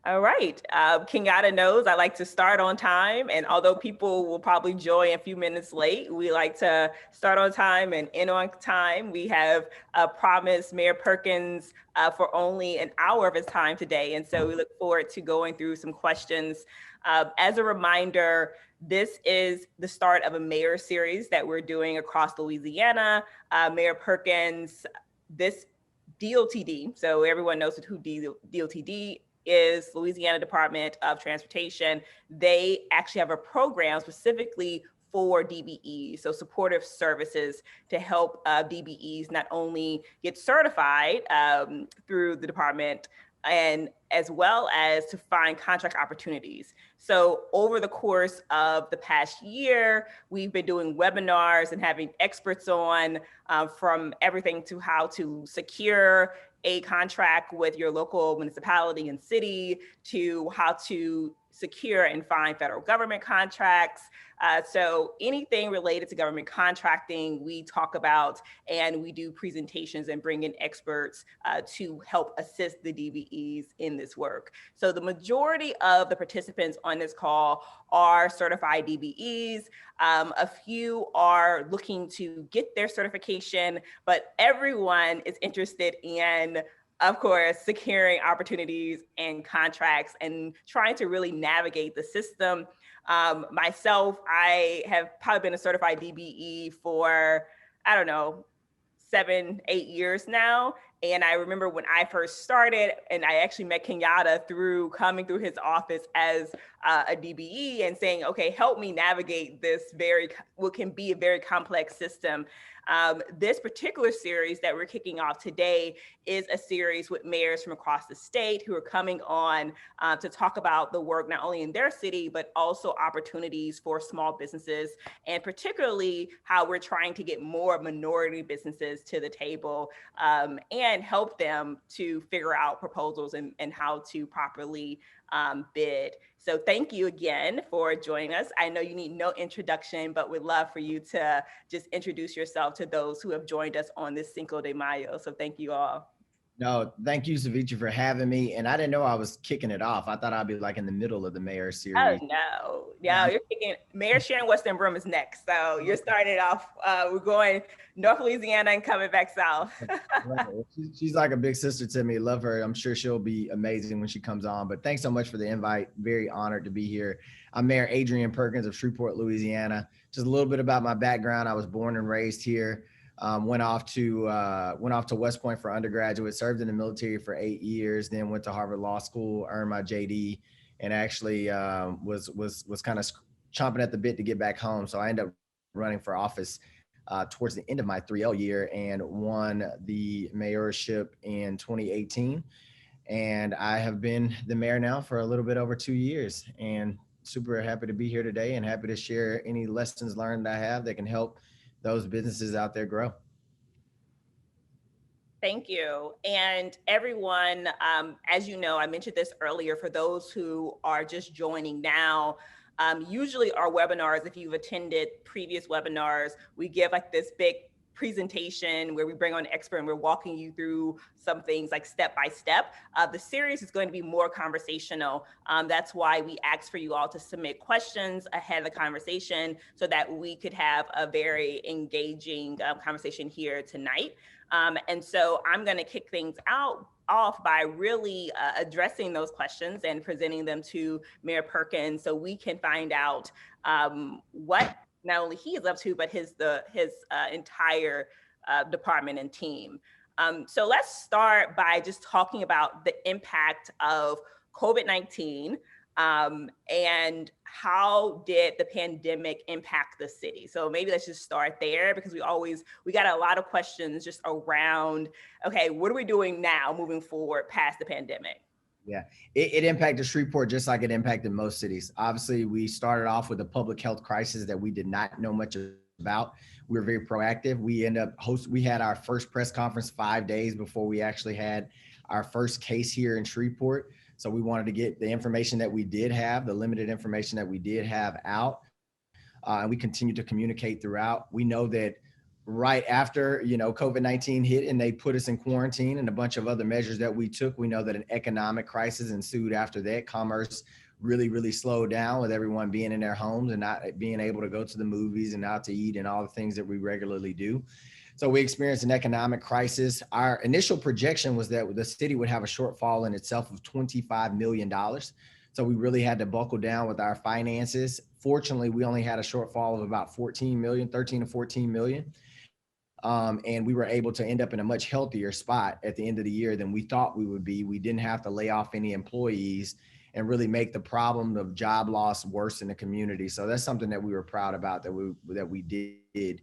All right. Kenyatta knows I like to start on time. And although people will probably join a few minutes late, we like to start on time and end on time. We have promised Mayor Perkins for only an hour of his time today. And so we look forward to going through some questions. As a reminder, this is the start of a mayor series that we're doing across Louisiana. Mayor Perkins, this DOTD, so everyone knows who DOTD is, Louisiana Department of Transportation. They actually have a program specifically for DBE, so supportive services to help DBEs not only get certified through the department and as well as to find contract opportunities. So over the course of the past year, we've been doing webinars and having experts on from everything to how to secure a contract with your local municipality and city to how to secure and find federal government contracts. So anything related to government contracting, we talk about, and we do presentations and bring in experts to help assist the DBEs in this work. So the majority of the participants on this call are certified DBEs. A few are looking to get their certification, but everyone is interested in, of course, securing opportunities and contracts and trying to really navigate the system. Myself, I have probably been a certified DBE for, I don't know, 7, 8 years now. And I remember when I first started, and I actually met Kenyatta through coming through his office as a DBE and saying, okay, help me navigate this what can be a very complex system. This particular series that we're kicking off today is a series with mayors from across the state who are coming on to talk about the work not only in their city, but also opportunities for small businesses, and particularly how we're trying to get more minority businesses to the table and help them to figure out proposals and how to properly bid. So thank you again for joining us. I know you need no introduction, but we'd love for you to just introduce yourself to those who have joined us on this Cinco de Mayo. So thank you all. No, thank you, Savitri, for having me. And I didn't know I was kicking it off. I thought I'd be like in the middle of the mayor Oh series. no, Yeah, you're kicking. Mayor Sharon Western Broom is next. So you're starting off, we're going North Louisiana and coming back south. right. She's like a big sister to me. Love her. I'm sure she'll be amazing when she comes on. But thanks so much for the invite. Very honored to be here. I'm Mayor Adrian Perkins of Shreveport, Louisiana. Just a little bit about my background. I was born and raised here. Went off to West Point for undergraduate. Served in the military for 8 years. Then went to Harvard Law School. Earned my JD, and actually was kind of chomping at the bit to get back home. So I ended up running for office towards the end of my 3L year and won the mayorship in 2018. And I have been the mayor now for a little bit over 2 years, and super happy to be here today and happy to share any lessons learned I have that can help those businesses out there grow. Thank you. And everyone, as you know, I mentioned this earlier, for those who are just joining now, usually our webinars, if you've attended previous webinars, we give like this big presentation where we bring on an expert and we're walking you through some things like step by step. The series is going to be more conversational. That's why we asked for you all to submit questions ahead of the conversation so that we could have a very engaging conversation here tonight. And so I'm going to kick things off by really addressing those questions and presenting them to Mayor Perkins so we can find out what not only he is up to, but his entire department and team. So let's start by just talking about the impact of COVID-19 and how did the pandemic impact the city? So maybe let's just start there, because we got a lot of questions just around, okay, what are we doing now moving forward past the pandemic? Yeah, it impacted Shreveport just like it impacted most cities. Obviously, we started off with a public health crisis that we did not know much about. We were very proactive. We had our first press conference 5 days before we actually had our first case here in Shreveport. So we wanted to get the information that we did have, the limited information that we did have out. And we continued to communicate throughout. We know that right after, COVID-19 hit and they put us in quarantine and a bunch of other measures that we took. We know that an economic crisis ensued after that. Commerce really, really slowed down with everyone being in their homes and not being able to go to the movies and out to eat and all the things that we regularly do. So we experienced an economic crisis. Our initial projection was that the city would have a shortfall in itself of $25 million. So we really had to buckle down with our finances. Fortunately, we only had a shortfall of about 14 million, 13 to 14 million. And we were able to end up in a much healthier spot at the end of the year than we thought we would be. We didn't have to lay off any employees and really make the problem of job loss worse in the community. So that's something that we were proud about that we did.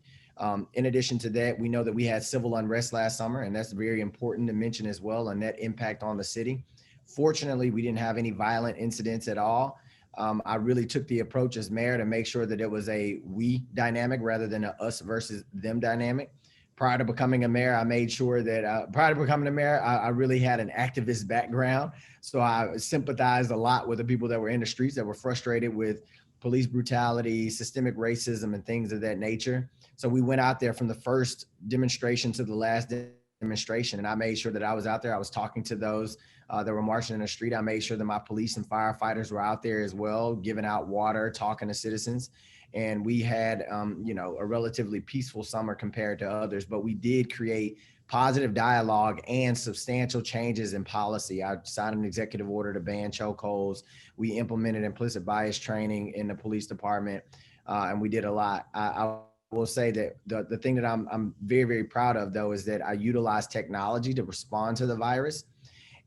In addition to that, we know that we had civil unrest last summer, and that's very important to mention as well, and that impact on the city. Fortunately, we didn't have any violent incidents at all. I really took the approach as mayor to make sure that it was a we dynamic rather than a us versus them dynamic. Prior to becoming a mayor, I made sure that I really had an activist background. So I sympathized a lot with the people that were in the streets that were frustrated with police brutality, systemic racism, and things of that nature. So we went out there from the first demonstration to the last demonstration, and I made sure that I was out there. I was talking to those that were marching in the street. I made sure that my police and firefighters were out there as well, giving out water, talking to citizens. And we had, a relatively peaceful summer compared to others, but we did create positive dialogue and substantial changes in policy. I signed an executive order to ban chokeholds. We implemented implicit bias training in the police department, and we did a lot. I will say that the thing that I'm very, very proud of, though, is that I utilized technology to respond to the virus.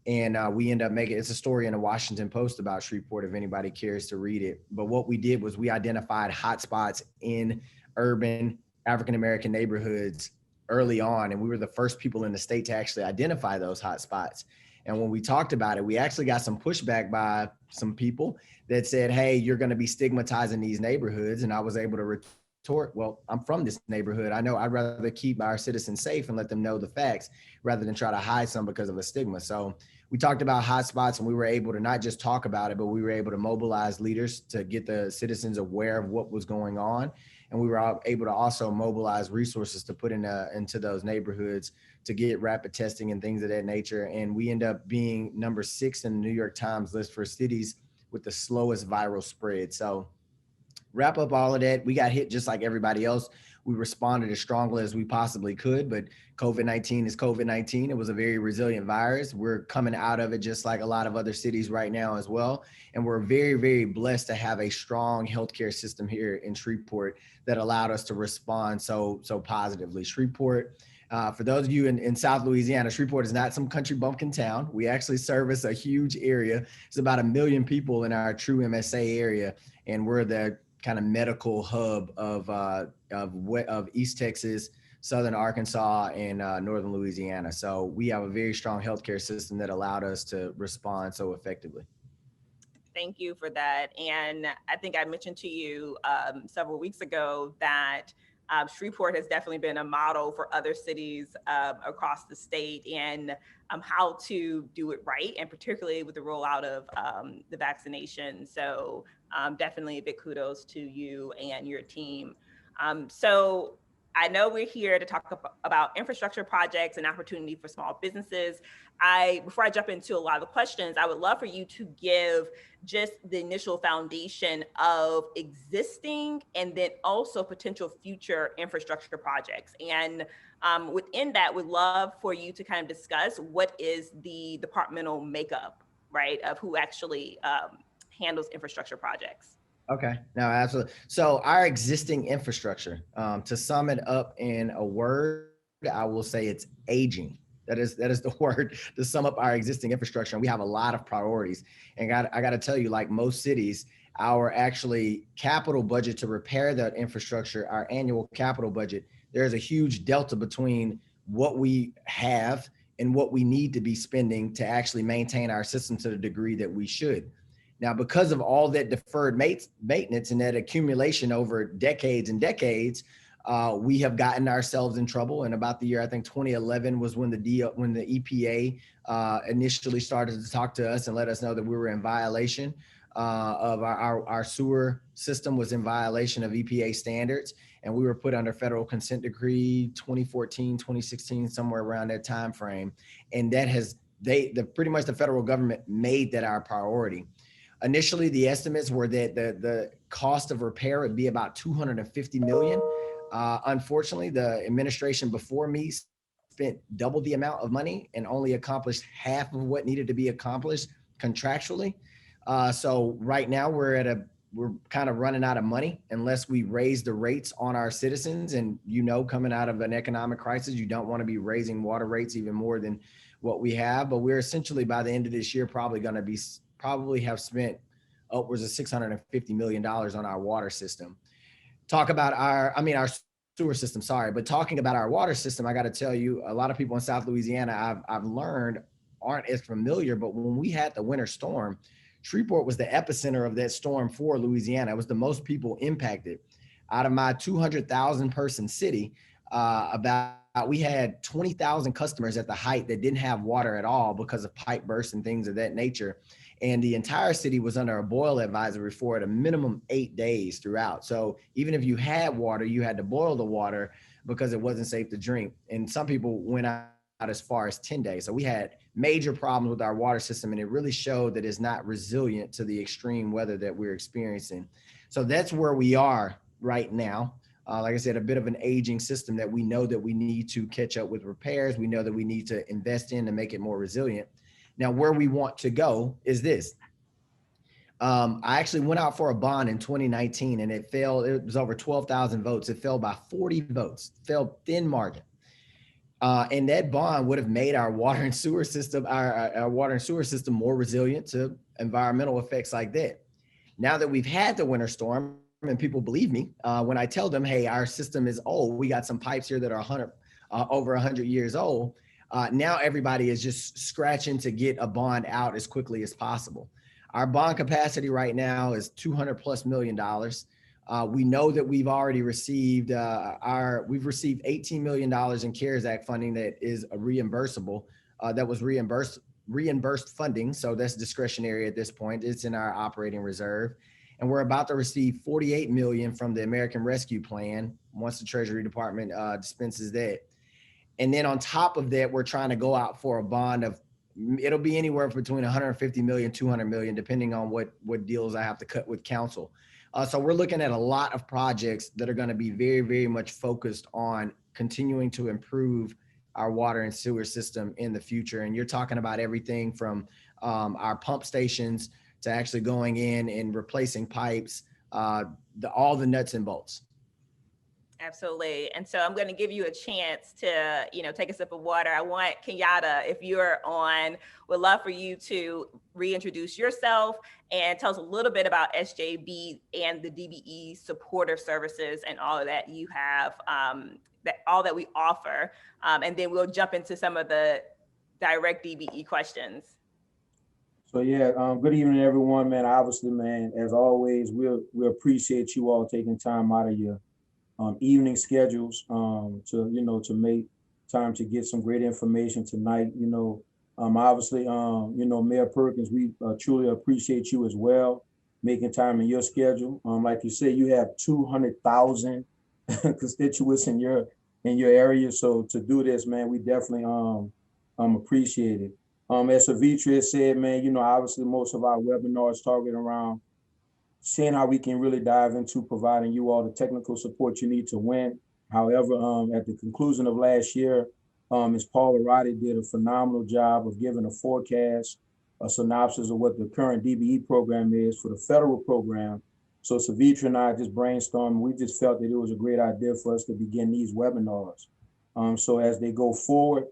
And we end up making, it's a story in the Washington Post about Shreveport, if anybody cares to read it. But what we did was we identified hotspots in urban African-American neighborhoods early on. And we were the first people in the state to actually identify those hotspots. And when we talked about it, we actually got some pushback by some people that said, hey, you're going to be stigmatizing these neighborhoods. And I was able to retort, well, I'm from this neighborhood. I know I'd rather keep our citizens safe and let them know the facts rather than try to hide some because of a stigma. So we talked about hotspots, and we were able to not just talk about it, but we were able to mobilize leaders to get the citizens aware of what was going on. And we were able to also mobilize resources to put into those neighborhoods to get rapid testing and things of that nature. And we end up being number 6 in the New York Times list for cities with the slowest viral spread. So wrap up all of that. We got hit just like everybody else. We responded as strongly as we possibly could, but COVID-19 is COVID-19. It was a very resilient virus. We're coming out of it just like a lot of other cities right now as well. And we're very, very blessed to have a strong healthcare system here in Shreveport that allowed us to respond so positively. Shreveport, for those of you in South Louisiana, Shreveport is not some country bumpkin town. We actually service a huge area. It's about 1 million people in our true MSA area, and we're the kind of medical hub of East Texas, Southern Arkansas, and Northern Louisiana. So we have a very strong healthcare system that allowed us to respond so effectively. Thank you for that. And I think I mentioned to you several weeks ago that Shreveport has definitely been a model for other cities across the state and how to do it right, and particularly with the rollout of the vaccination. So definitely a big kudos to you and your team. So I know we're here to talk about infrastructure projects and opportunity for small businesses. Before I jump into a lot of the questions, I would love for you to give just the initial foundation of existing and then also potential future infrastructure projects. And within that, we'd love for you to kind of discuss what is the departmental makeup, right, of who actually handles infrastructure projects. Okay, no, absolutely. So our existing infrastructure, to sum it up in a word, I will say it's aging. That is the word to sum up our existing infrastructure. And we have a lot of priorities. And I got to tell you, like most cities, our actually capital budget to repair that infrastructure, our annual capital budget, there's a huge delta between what we have and what we need to be spending to actually maintain our system to the degree that we should. Now, because of all that deferred maintenance and that accumulation over decades and decades, We have gotten ourselves in trouble. And about the year, I think 2011 was when the EPA initially started to talk to us and let us know that we were in violation of our sewer system was in violation of EPA standards. And we were put under federal consent decree 2014, 2016, somewhere around that time frame. And that has, pretty much the federal government made that our priority. Initially, the estimates were that the cost of repair would be about $250 million. Unfortunately, the administration before me spent double the amount of money and only accomplished half of what needed to be accomplished contractually. So right now we're kind of running out of money unless we raise the rates on our citizens. And coming out of an economic crisis, you don't want to be raising water rates even more than what we have. But we're essentially, by the end of this year, probably have spent upwards of $650 million on our water system. Talk about our sewer system, sorry, but talking about our water system, I got to tell you, a lot of people in South Louisiana, I've learned, aren't as familiar, but when we had the winter storm, Shreveport was the epicenter of that storm for Louisiana. It was the most people impacted. Out of my 200,000 person city, we had 20,000 customers at the height that didn't have water at all because of pipe bursts and things of that nature. And the entire city was under a boil advisory for at a minimum 8 days throughout. So even if you had water, you had to boil the water because it wasn't safe to drink. And some people went out as far as 10 days. So we had major problems with our water system, and it really showed that it's not resilient to the extreme weather that we're experiencing. So that's where we are right now. Like I said, a bit of an aging system that we know that we need to catch up with repairs. We know that we need to invest in to make it more resilient. Now, where we want to go is this. I actually went out for a bond in 2019 and it failed. It was over 12,000 votes. It fell by 40 votes, fell thin margin. And that bond would have made our water and sewer system, our water and sewer system more resilient to environmental effects like that. Now that we've had the winter storm, and people believe me when I tell them, hey, our system is old. We got some pipes here that are over 100 years old. Now everybody is just scratching to get a bond out as quickly as possible. Our bond capacity right now is $200+ million. We know that we've already received $18 million in CARES Act funding that is reimbursable. That was reimbursed funding, so that's discretionary at this point. It's in our operating reserve. And we're about to receive $48 million from the American Rescue Plan once the Treasury Department dispenses that. And then on top of that, we're trying to go out for a bond of, it'll be anywhere between 150 million, 200 million, depending on what deals I have to cut with council. So we're looking at a lot of projects that are going to be very, very much focused on continuing to improve our water and sewer system in the future. And you're talking about everything from our pump stations to actually going in and replacing pipes, all the nuts and bolts. Absolutely. And so I'm going to give you a chance to, take a sip of water. I want Kenyatta, if you're on, would love for you to reintroduce yourself and tell us a little bit about SJB and the DBE supportive services and all of that you have, all that we offer. And then we'll jump into some of the direct DBE questions. So yeah, good evening, everyone, man. Obviously, man, as always, we appreciate you all taking time out of your evening schedules to make time to get some great information tonight. Obviously, Mayor Perkins, we truly appreciate you as well, making time in your schedule. Like you said, you have 200,000 constituents in your area. So to do this, man, we definitely appreciate it. As Savitri said, man, obviously most of our webinars target around seeing how we can really dive into providing you all the technical support you need to win. However, at the conclusion of last year, Ms. Paula Roddy did a phenomenal job of giving a forecast, a synopsis of what the current DBE program is for the federal program. So Savitri and I just brainstormed. We just felt that it was a great idea for us to begin these webinars. So as they go forward,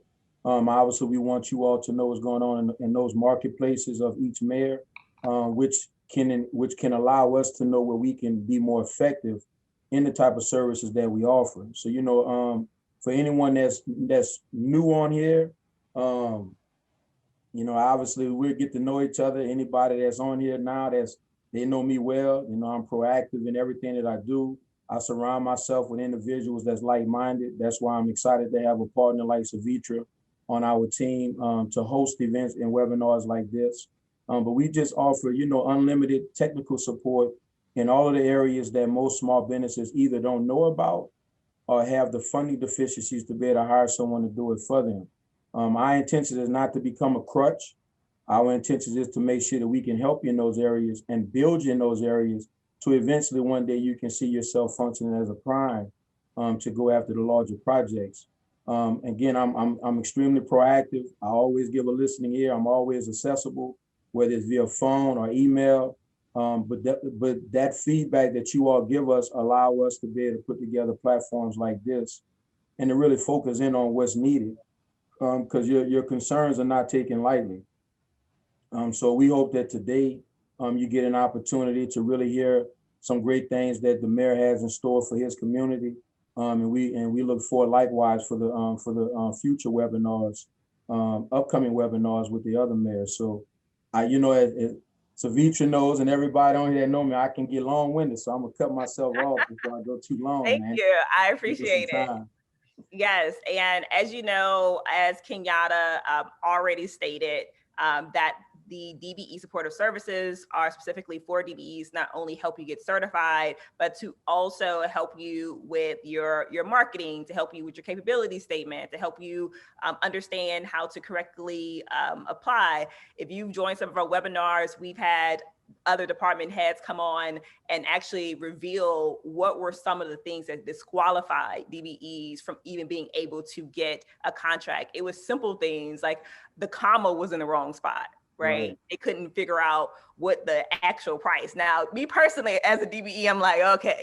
obviously we want you all to know what's going on in those marketplaces of each mayor, which can allow us to know where we can be more effective in the type of services that we offer. So, for anyone that's new on here, obviously we'll get to know each other. Anybody that's on here now, they know me well. I'm proactive in everything that I do. I surround myself with individuals that's like-minded. That's why I'm excited to have a partner like Savitra on our team to host events and webinars like this. But we just offer, unlimited technical support in all of the areas that most small businesses either don't know about or have the funding deficiencies to be able to hire someone to do it for them. Our intention is not to become a crutch. Our intention is to make sure that we can help you in those areas and build you in those areas to eventually one day you can see yourself functioning as a prime to go after the larger projects. Again, I'm extremely proactive. I always give a listening ear. I'm always accessible, whether it's via phone or email. But that feedback that you all give us allow us to be able to put together platforms like this and to really focus in on what's needed because your concerns are not taken lightly. So we hope that today you get an opportunity to really hear some great things that the mayor has in store for his community. And we look forward likewise for the future webinars, upcoming webinars with the other mayors. So as Savitra knows and everybody on here that know me, I can get long-winded. So I'm gonna cut myself off before I go too long. Thank man. you. I appreciate it. Time. Yes. And as you know, as Kenyatta already stated, that the DBE supportive services are specifically for DBEs, not only help you get certified, but to also help you with your marketing, to help you with your capability statement, to help you understand how to correctly apply. If you've joined some of our webinars, we've had other department heads come on and actually reveal what were some of the things that disqualified DBEs from even being able to get a contract. It was simple things like the comma was in the wrong spot, right? They couldn't figure out what the actual price. Now, me personally, as a DBE, I'm like, okay,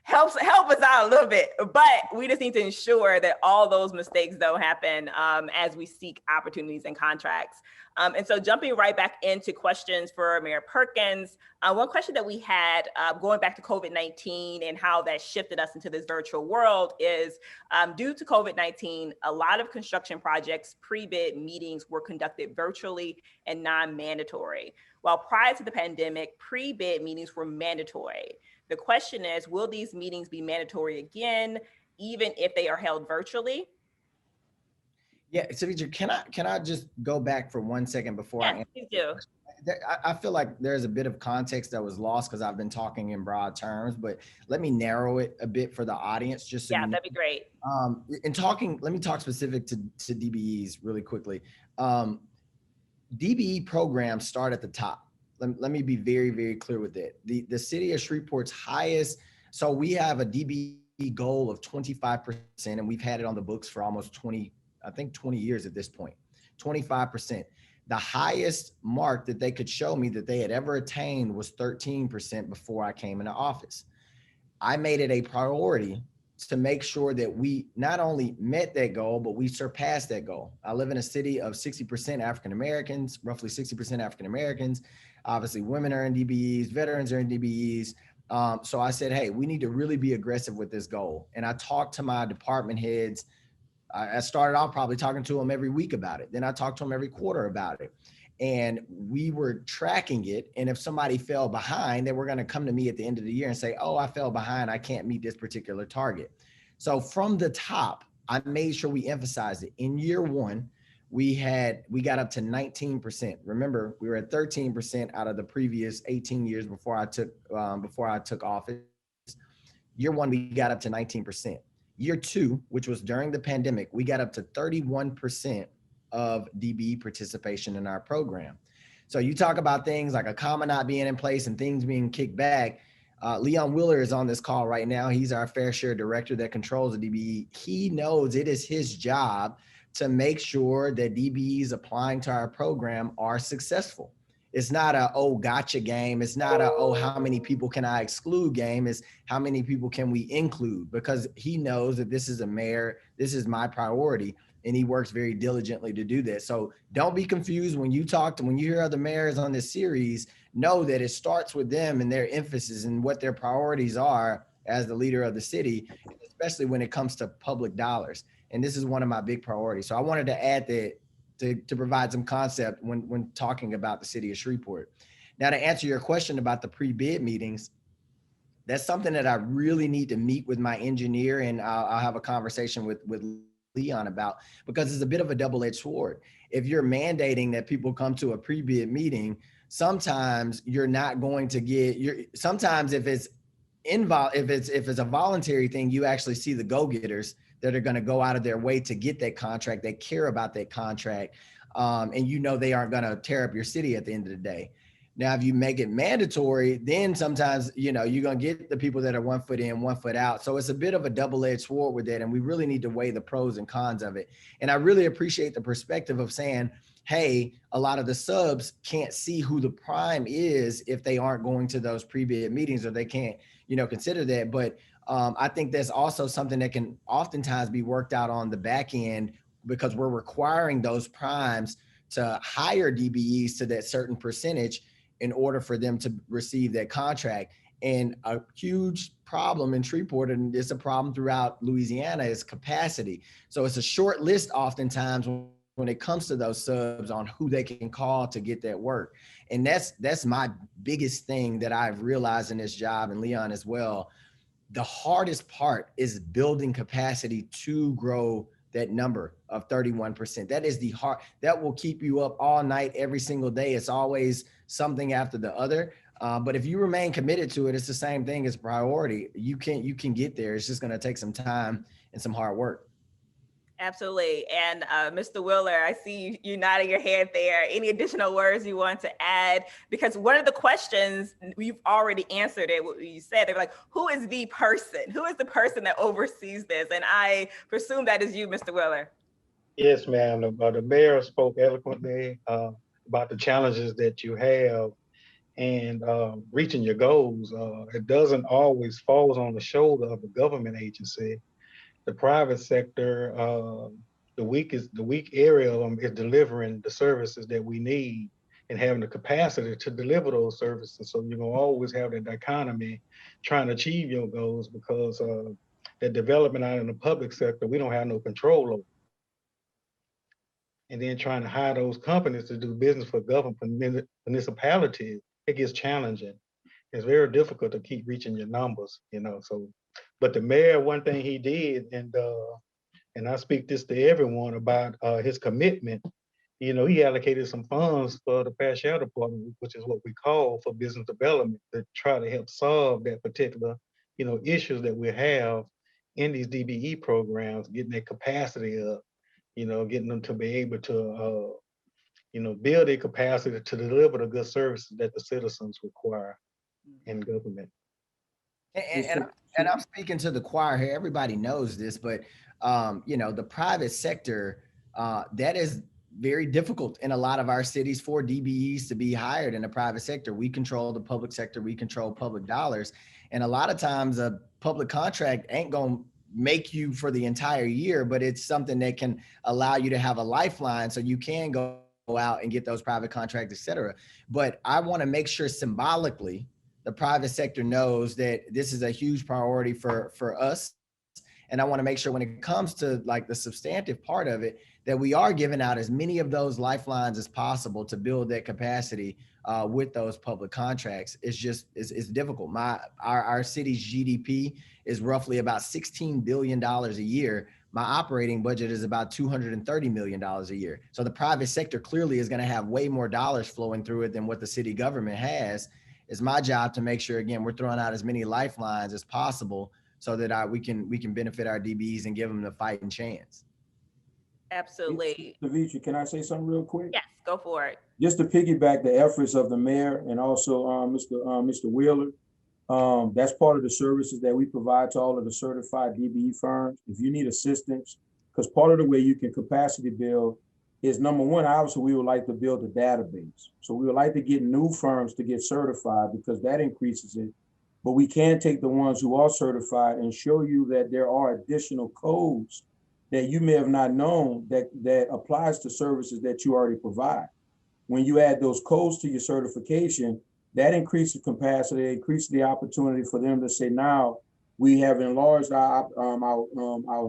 help us out a little bit, but we just need to ensure that all those mistakes don't happen as we seek opportunities and contracts. And so jumping right back into questions for Mayor Perkins, one question that we had going back to COVID-19 and how that shifted us into this virtual world is due to COVID-19, a lot of construction projects pre-bid meetings were conducted virtually and non-mandatory. While prior to the pandemic, pre-bid meetings were mandatory. The question is, will these meetings be mandatory again, even if they are held virtually? Yeah, Savitra, can I just go back for 1 second before I answer? Please do. I feel like there's a bit of context that was lost because I've been talking in broad terms, but let me narrow it a bit for the audience. Just so yeah, that'd be great. Let me talk specific to DBEs really quickly. DBE programs start at the top. Let me be very, very clear with it. The city of Shreveport's highest, so we have a DBE goal of 25%, and we've had it on the books for almost 20 years at this point, 25%. The highest mark that they could show me that they had ever attained was 13% before I came into office. I made it a priority to make sure that we not only met that goal, but we surpassed that goal. I live in a city of 60% African-Americans, roughly 60% African-Americans. Obviously, women are in DBEs, veterans are in DBEs. So I said, hey, we need to really be aggressive with this goal. And I talked to my department heads. I started off probably talking to them every week about it. Then I talked to them every quarter about it. And we were tracking it. And if somebody fell behind, they were going to come to me at the end of the year and say, oh, I fell behind. I can't meet this particular target. So from the top, I made sure we emphasized it. In year one, we got up to 19%. Remember, we were at 13% out of the previous 18 years before I took office. Year one, we got up to 19%. Year two, which was during the pandemic, we got up to 31% of DBE participation in our program. So you talk about things like a comma not being in place and things being kicked back. Leon Wheeler is on this call right now. He's our fair share director that controls the DBE. He knows it is his job to make sure that DBEs applying to our program are successful. It's not a, oh, gotcha game. It's not a, oh, how many people can I exclude game. It's how many people can we include, because he knows that this is a mayor, this is my priority, and he works very diligently to do this. So don't be confused when you hear other mayors on this series, know that it starts with them and their emphasis and what their priorities are as the leader of the city, especially when it comes to public dollars. And this is one of my big priorities. So I wanted to add that to provide some concept when talking about the city of Shreveport. Now, to answer your question about the pre-bid meetings, that's something that I really need to meet with my engineer, and I'll have a conversation with Leon about, because it's a bit of a double-edged sword. If you're mandating that people come to a pre-bid meeting, sometimes you're not going to get sometimes if it's a voluntary thing, you actually see the go-getters that are going to go out of their way to get that contract. They care about that contract. And they aren't going to tear up your city at the end of the day. Now, if you make it mandatory, then sometimes, you're going to get the people that are 1 foot in, 1 foot out. So it's a bit of a double-edged sword with that. And we really need to weigh the pros and cons of it. And I really appreciate the perspective of saying, hey, a lot of the subs can't see who the prime is if they aren't going to those pre-bid meetings, or they can't, consider that. But I think that's also something that can oftentimes be worked out on the back end, because we're requiring those primes to hire DBEs to that certain percentage in order for them to receive that contract. And a huge problem in Shreveport, and it's a problem throughout Louisiana, is capacity. So it's a short list oftentimes when it comes to those subs on who they can call to get that work. And that's my biggest thing that I've realized in this job, and Leon as well. The hardest part is building capacity to grow that number of 31%. That is that will keep you up all night, every single day. It's always something after the other. But if you remain committed to it, it's the same thing as priority. You can get there. It's just going to take some time and some hard work. Absolutely. And Mr. Wheeler, I see you nodding your head there. Any additional words you want to add? Because one of the questions, you've already answered it. What you said, they're like, who is the person? Who is the person that oversees this? And I presume that is you, Mr. Wheeler. Yes, ma'am. The mayor spoke eloquently about the challenges that you have and reaching your goals. It doesn't always fall on the shoulder of the government agency. The private sector, the weak area of them is delivering the services that we need and having the capacity to deliver those services. So you're gonna always have that dichotomy trying to achieve your goals, because the development out in the public sector, we don't have no control over. And then trying to hire those companies to do business for government municipalities, it gets challenging. It's very difficult to keep reaching your numbers, so. But the mayor, one thing he did, and I speak this to everyone about his commitment, he allocated some funds for the Past Share Department, which is what we call for business development, to try to help solve that particular, issues that we have in these DBE programs, getting their capacity up, getting them to be able to, build their capacity to deliver the good services that the citizens require in government. And I'm speaking to the choir here. Everybody knows this, but the private sector, that is very difficult in a lot of our cities for DBEs to be hired in the private sector. We control the public sector, we control public dollars. And a lot of times a public contract ain't gonna make you for the entire year, but it's something that can allow you to have a lifeline so you can go out and get those private contracts, et cetera. But I want to make sure symbolically the private sector knows that this is a huge priority for us. And I want to make sure when it comes to like the substantive part of it, that we are giving out as many of those lifelines as possible to build that capacity with those public contracts. It's difficult. Our city's GDP is roughly about $16 billion a year. My operating budget is about $230 million a year. So the private sector clearly is going to have way more dollars flowing through it than what the city government has. It's my job to make sure, again, we're throwing out as many lifelines as possible so that we can benefit our DBs and give them the fighting chance. Absolutely. Davitra, can I say something real quick? Yes, go for it. Just to piggyback the efforts of the mayor and also Mr. Wheeler, that's part of the services that we provide to all of the certified DBE firms. If you need assistance, because part of the way you can capacity build is, number one, obviously we would like to build a database. So we would like to get new firms to get certified because that increases it. But we can take the ones who are certified and show you that there are additional codes that you may have not known that applies to services that you already provide. When you add those codes to your certification, that increases capacity, increases the opportunity for them to say, now we have enlarged our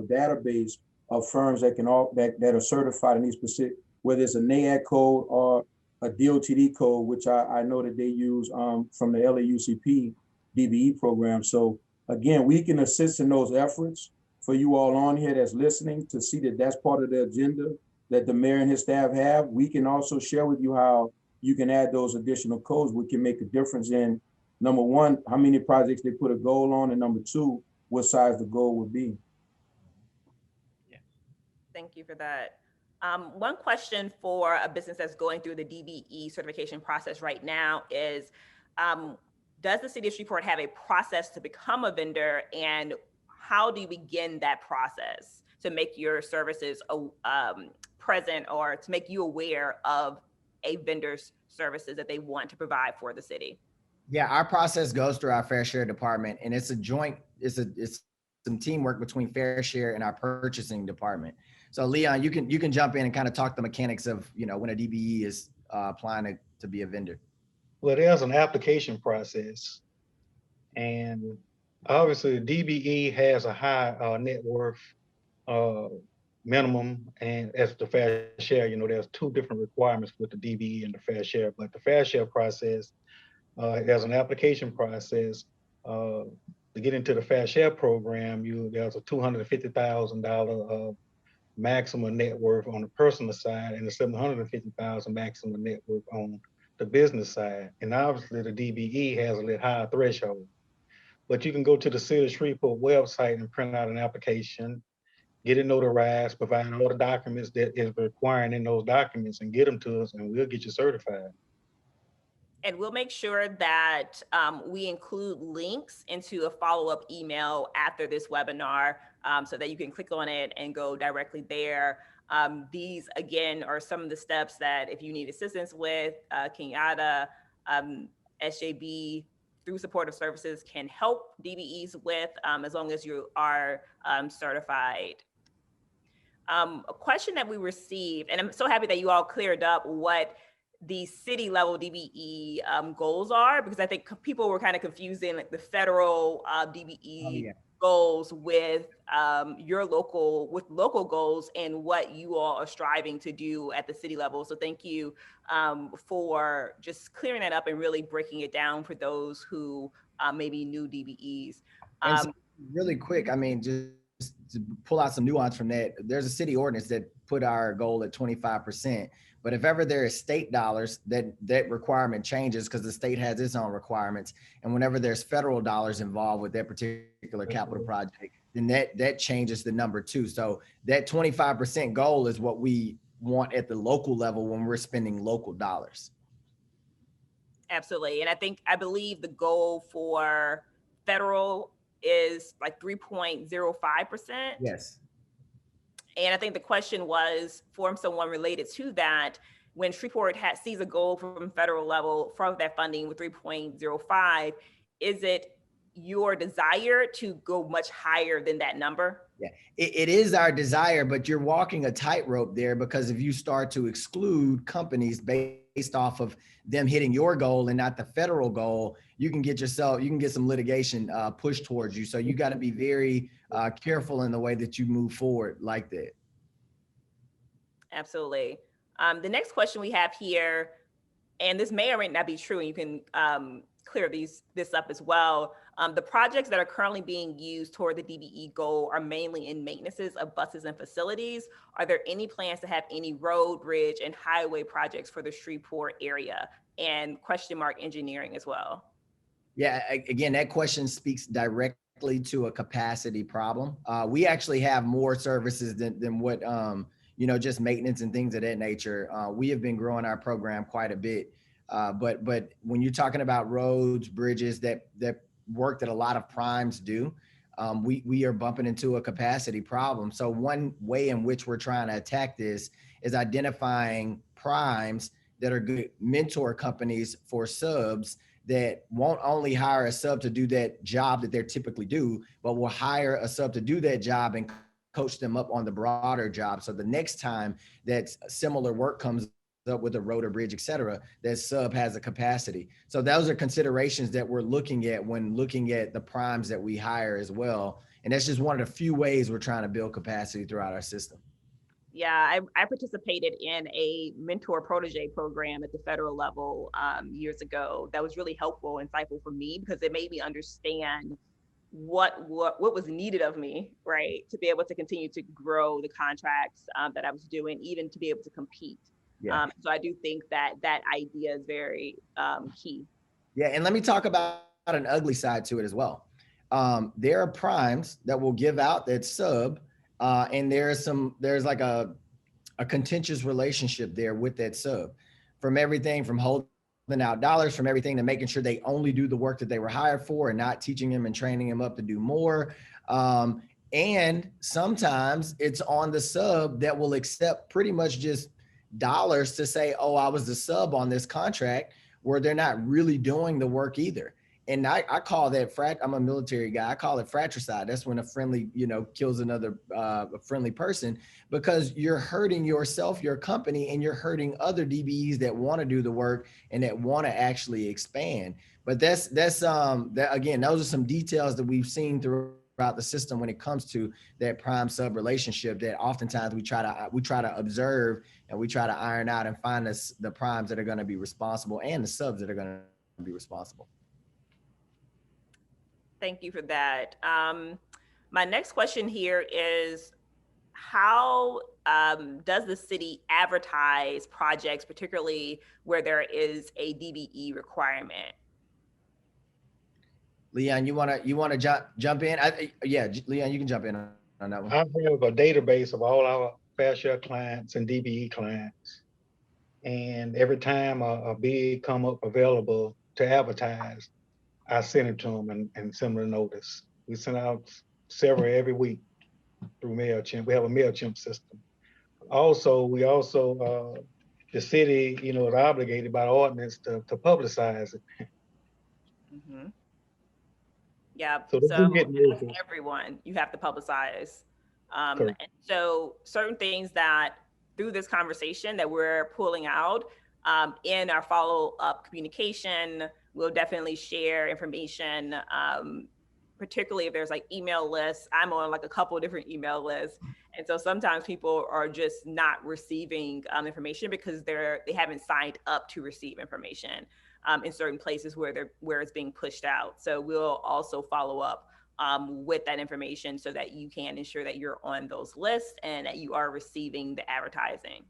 database of firms that that are certified in these specific, whether it's a NAAC code or a DOTD code, which I know that they use from the LAUCP. DBE program. So again, we can assist in those efforts for you all on here that's listening to see that that's part of the agenda that the mayor and his staff have. We can also share with you how you can add those additional codes, which can make a difference in, number one, how many projects they put a goal on, and number two, what size the goal would be. Thank you for that. One question for a business that's going through the DBE certification process right now is, does the city of Shreveport have a process to become a vendor, and how do you begin that process to make your services present, or to make you aware of a vendor's services that they want to provide for the city? Yeah, our process goes through our fair share department, and it's some teamwork between fair share and our purchasing department. So Leon, you can jump in and kind of talk the mechanics of, when a DBE is applying to be a vendor. Well, there's an application process, and obviously the DBE has a high net worth minimum, and as the fair share, there's two different requirements with the DBE and the fair share. But the fair share process, there's an application process. To get into the fair share program, there's a $250,000 maximum net worth on the personal side, and the $750,000 maximum net worth on the business side. And obviously the DBE has a little higher threshold. But you can go to the City of Shreveport website and print out an application, get it notarized, provide all the documents that is required in those documents, and get them to us, and we'll get you certified. And we'll make sure that we include links into a follow-up email after this webinar, so that you can click on it and go directly there. These, again, are some of the steps that if you need assistance with, Kenyatta, SJB, through supportive services, can help DBEs with, as long as you are certified. A question that we received, and I'm so happy that you all cleared up what the city level DBE goals are, because I think people were kind of confusing like the federal DBE goals with local goals and what you all are striving to do at the city level. So thank you for just clearing that up and really breaking it down for those who may be new DBEs. And so really quick, I mean, just to pull out some nuance from that, there's a city ordinance that put our goal at 25%. But if ever there is state dollars, that requirement changes because the state has its own requirements. And whenever there's federal dollars involved with that particular capital project, then that changes the number too. So that 25% goal is what we want at the local level when we're spending local dollars. Absolutely. And I believe the goal for federal is like 3.05%. Yes. And I think the question was from someone related to that, when Shreveport sees a goal from federal level from that funding with 3.05, is it your desire to go much higher than that number? Yeah, it is our desire, but you're walking a tightrope there, because if you start to exclude companies based off of them hitting your goal and not the federal goal, you can get some litigation pushed towards you. So you got to be very careful in the way that you move forward like that. Absolutely. The next question we have here, and this may or may not be true, and you can clear this up as well. The projects that are currently being used toward the DBE goal are mainly in maintenances of buses and facilities. Are there any plans to have any road, bridge, and highway projects for the Shreveport area? And engineering as well. Yeah, again, that question speaks directly to a capacity problem. We actually have more services than what, just maintenance and things of that nature. We have been growing our program quite a bit. But when you're talking about roads, bridges, that work that a lot of primes do, we are bumping into a capacity problem. So one way in which we're trying to attack this is identifying primes that are good mentor companies for subs that won't only hire a sub to do that job that they're typically do, but will hire a sub to do that job and coach them up on the broader job. So the next time that similar work comes up with a road or bridge, et cetera, that sub has a capacity. So those are considerations that we're looking at when looking at the primes that we hire as well. And that's just one of the few ways we're trying to build capacity throughout our system. Yeah, I participated in a mentor protege program at the federal level years ago. That was really helpful, insightful for me because it made me understand what was needed of me, right, to be able to continue to grow the contracts that I was doing, even to be able to compete. Yeah. So I do think that that idea is very key. Yeah, and let me talk about an ugly side to it as well. There are primes that will give out that sub, and there's like a contentious relationship there with that sub, from everything from holding out dollars, from everything to making sure they only do the work that they were hired for and not teaching them and training them up to do more. And sometimes it's on the sub that will accept pretty much just dollars to say, oh, I was the sub on this contract, where they're not really doing the work either. And I call that I'm a military guy. I call it fratricide. That's when a friendly, kills another a friendly person, because you're hurting yourself, your company, and you're hurting other DBEs that want to do the work and that want to actually expand. But that's that again, those are some details that we've seen throughout the system when it comes to that prime sub relationship that oftentimes we try to observe and we try to iron out and find the primes that are going to be responsible and the subs that are going to be responsible. Thank you for that. My next question here is, how does the city advertise projects, particularly where there is a DBE requirement? Leon, you want to jump in? Leon, you can jump in on that one. I have a database of all our fair share clients and DBE clients. And every time a bid come up available to advertise, I send it to them and send them a notice. We send out several every week through MailChimp. We have a MailChimp system. The city, is obligated by ordinance to publicize it. Mm-hmm. Yeah, So so everyone, you have to publicize. And so certain things that through this conversation that we're pulling out in our follow-up communication, we'll definitely share information, particularly if there's like email lists. I'm on like a couple of different email lists. And so sometimes people are just not receiving information because they haven't signed up to receive information in certain places where it's being pushed out. So we'll also follow up with that information so that you can ensure that you're on those lists and that you are receiving the advertising.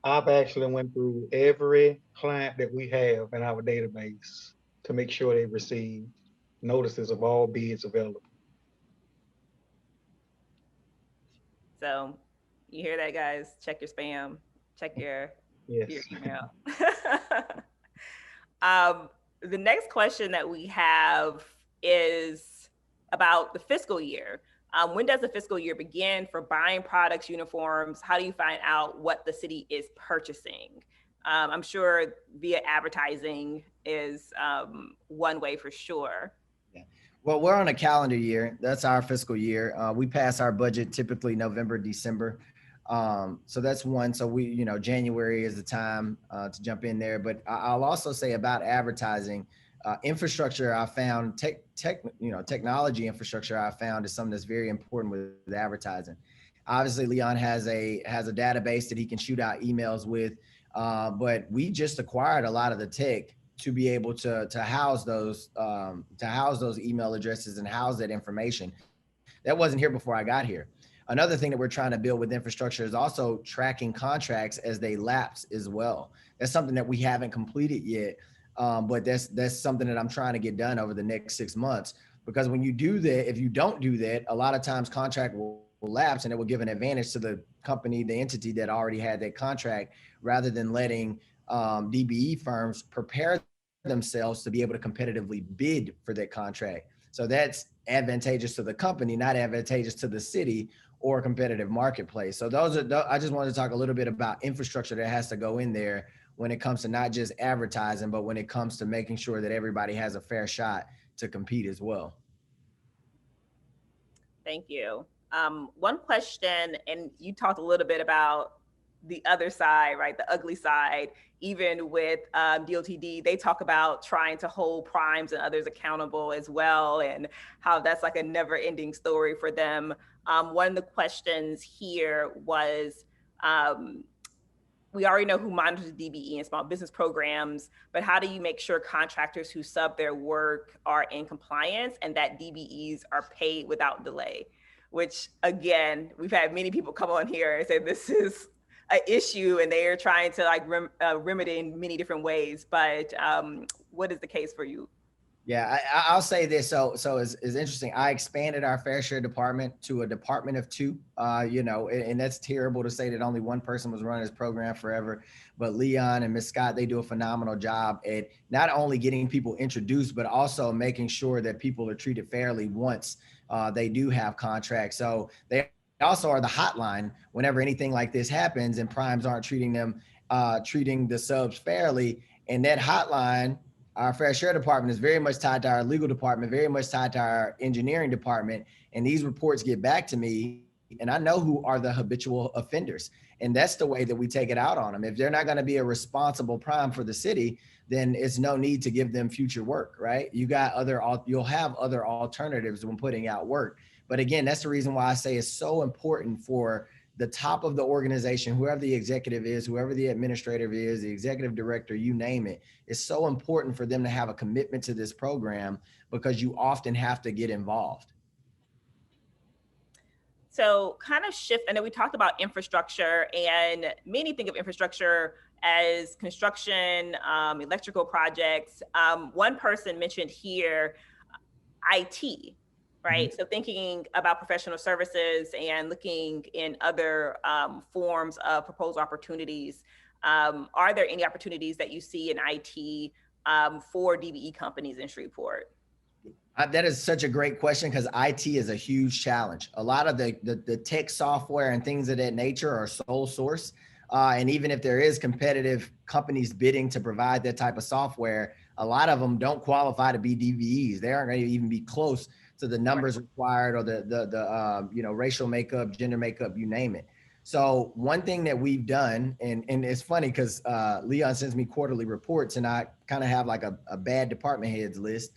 I've actually went through every client that we have in our database to make sure they receive notices of all bids available. So you hear that, guys? Check your spam, check your email. The next question that we have is about the fiscal year. When does the fiscal year begin for buying products, uniforms? How do you find out what the city is purchasing? I'm sure via advertising is one way for sure. Yeah. Well, we're on a calendar year. That's our fiscal year. We pass our budget typically November, December. So that's one. So January is the time to jump in there. But I'll also say about advertising, infrastructure. I found technology infrastructure. I found is something that's very important with advertising. Obviously, Leon has a database that he can shoot out emails with, but we just acquired a lot of the tech to be able to house those email addresses and house that information. That wasn't here before I got here. Another thing that we're trying to build with infrastructure is also tracking contracts as they lapse as well. That's something that we haven't completed yet, but that's something that I'm trying to get done over the next 6 months. Because when you do that, if you don't do that, a lot of times contract will lapse and it will give an advantage to the company, the entity that already had that contract, rather than letting DBE firms prepare themselves to be able to competitively bid for that contract. So that's advantageous to the company, not advantageous to the city or competitive marketplace. So I just wanted to talk a little bit about infrastructure that has to go in there when it comes to not just advertising, but when it comes to making sure that everybody has a fair shot to compete as well. Thank you. One question, and you talked a little bit about the other side, right? The ugly side. Even with DOTD, they talk about trying to hold primes and others accountable as well, and how that's like a never-ending story for them. One of the questions here was, We already know who monitors DBE and small business programs, but how do you make sure contractors who sub their work are in compliance and that DBEs are paid without delay? Which again, we've had many people come on here and say this is an issue and they are trying to like remedy in many different ways. But what is the case for you? Yeah, I'll say this. So it's interesting. I expanded our fair share department to a department of two. And that's terrible to say that only one person was running this program forever. But Leon and Miss Scott, they do a phenomenal job at not only getting people introduced, but also making sure that people are treated fairly once they do have contracts. So they also are the hotline whenever anything like this happens and primes aren't treating the subs fairly. And that hotline, our fair share department, is very much tied to our legal department, very much tied to our engineering department. And these reports get back to me and I know who are the habitual offenders. And that's the way that we take it out on them. If they're not going to be a responsible prime for the city, then it's no need to give them future work, right? You'll have other alternatives when putting out work. But again, that's the reason why I say it's so important for the top of the organization, whoever the executive is, whoever the administrator is, the executive director, you name it, it's so important for them to have a commitment to this program because you often have to get involved. So kind of shift, I know we talked about infrastructure and many think of infrastructure as construction, electrical projects. One person mentioned here, IT, right? So thinking about professional services and looking in other forms of proposal opportunities, are there any opportunities that you see in IT for DBE companies in Shreveport? That is such a great question because IT is a huge challenge. A lot of the tech software and things of that nature are sole source. And even if there is competitive companies bidding to provide that type of software, a lot of them don't qualify to be DBEs. They aren't going to even be close to the numbers required or the racial makeup, gender makeup, you name it. So one thing that we've done, and it's funny because Leon sends me quarterly reports and I kind of have like a bad department heads list.